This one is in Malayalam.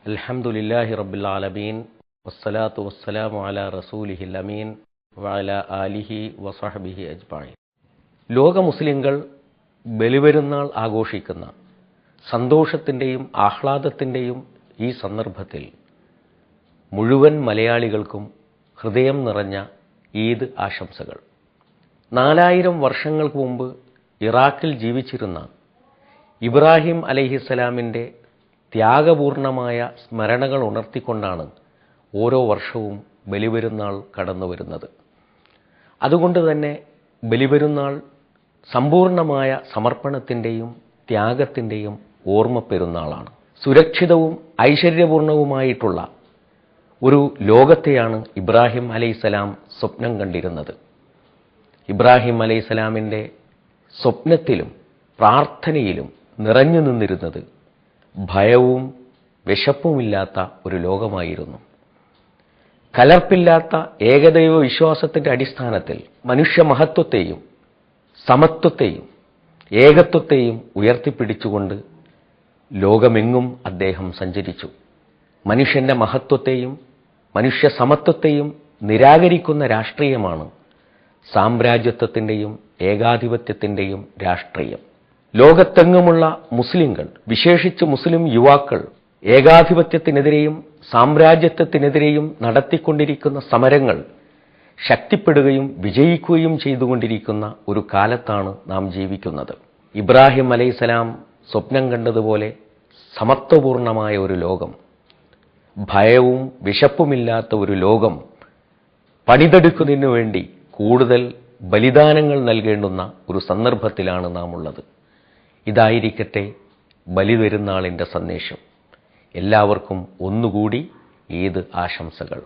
അൽഹംദുലില്ലാഹി റബ്ബിൽ ആലമീൻ വസ്സലാത്തു വസ്സലാമു അലാ റസൂലിഹിൽ അമീൻ വഅലാ ആലിഹി വസഹ്ബിഹി അജ്മഈൻ. ലോക മുസ്ലിങ്ങൾ ബലിപെരുന്നാൾ ആഘോഷിക്കുന്ന സന്തോഷത്തിൻ്റെയും ആഹ്ലാദത്തിൻ്റെയും ഈ സന്ദർഭത്തിൽ മുഴുവൻ മലയാളികൾക്കും ഹൃദയം നിറഞ്ഞ ഈദ് ആശംസകൾ. 4000 വർഷങ്ങൾക്ക് മുമ്പ് ഇറാഖിൽ ജീവിച്ചിരുന്ന ഇബ്രാഹിം അലൈഹിസ്സലാമിൻ്റെ ത്യാഗപൂർണമായ സ്മരണകൾ ഉണർത്തിക്കൊണ്ടാണ് ഓരോ വർഷവും ബലിപെരുന്നാൾ കടന്നു വരുന്നത്. അതുകൊണ്ട് തന്നെ ബലിപെരുന്നാൾ സമ്പൂർണമായ സമർപ്പണത്തിൻ്റെയും ത്യാഗത്തിൻ്റെയും ഓർമ്മ പെരുന്നാളാണ്. സുരക്ഷിതവും ഐശ്വര്യപൂർണവുമായിട്ടുള്ള ഒരു ലോകത്തെയാണ് ഇബ്രാഹിം അലൈഹിസ്സലാം സ്വപ്നം കണ്ടിരുന്നത്. ഇബ്രാഹിം അലൈഹിസ്സലാമിൻ്റെ സ്വപ്നത്തിലും പ്രാർത്ഥനയിലും നിറഞ്ഞു നിന്നിരുന്നത് ഭയവും വിശപ്പുമില്ലാത്ത ഒരു ലോകമായിരുന്നു. കലർപ്പില്ലാത്ത ഏകദൈവ വിശ്വാസത്തിൻ്റെ അടിസ്ഥാനത്തിൽ മനുഷ്യമഹത്വത്തെയും സമത്വത്തെയും ഏകത്വത്തെയും ഉയർത്തിപ്പിടിച്ചുകൊണ്ട് ലോകമെങ്ങും അദ്ദേഹം സഞ്ചരിച്ചു. മനുഷ്യൻ്റെ മഹത്വത്തെയും മനുഷ്യ സമത്വത്തെയും നിരാകരിക്കുന്ന രാഷ്ട്രീയമാണ് സാമ്രാജ്യത്വത്തിൻ്റെയും ഏകാധിപത്യത്തിൻ്റെയും രാഷ്ട്രീയം. ലോകത്തെങ്ങുമുള്ള മുസ്ലിങ്ങൾ, വിശേഷിച്ച് മുസ്ലിം യുവാക്കൾ, ഏകാധിപത്യത്തിനെതിരെയും സാമ്രാജ്യത്വത്തിനെതിരെയും നടത്തിക്കൊണ്ടിരിക്കുന്ന സമരങ്ങൾ ശക്തിപ്പെടുകയും വിജയിക്കുകയും ചെയ്തുകൊണ്ടിരിക്കുന്ന ഒരു കാലത്താണ് നാം ജീവിക്കുന്നത്. ഇബ്രാഹിം അലൈഹിസ്സലാം സ്വപ്നം കണ്ടതുപോലെ സമത്വപൂർണമായ ഒരു ലോകം, ഭയവും വിശപ്പുമില്ലാത്ത ഒരു ലോകം പണിതെടുക്കുന്നതിനു വേണ്ടി കൂടുതൽ ബലിദാനങ്ങൾ നൽകേണ്ടുന്ന ഒരു സന്ദർഭത്തിലാണ് നാം ഉള്ളത്. ഇതായിരിക്കട്ടെ ബലിപെരുന്നാളിൻ്റെ സന്ദേശം. എല്ലാവർക്കും ഒന്നുകൂടി ഈദ് ആശംസകൾ.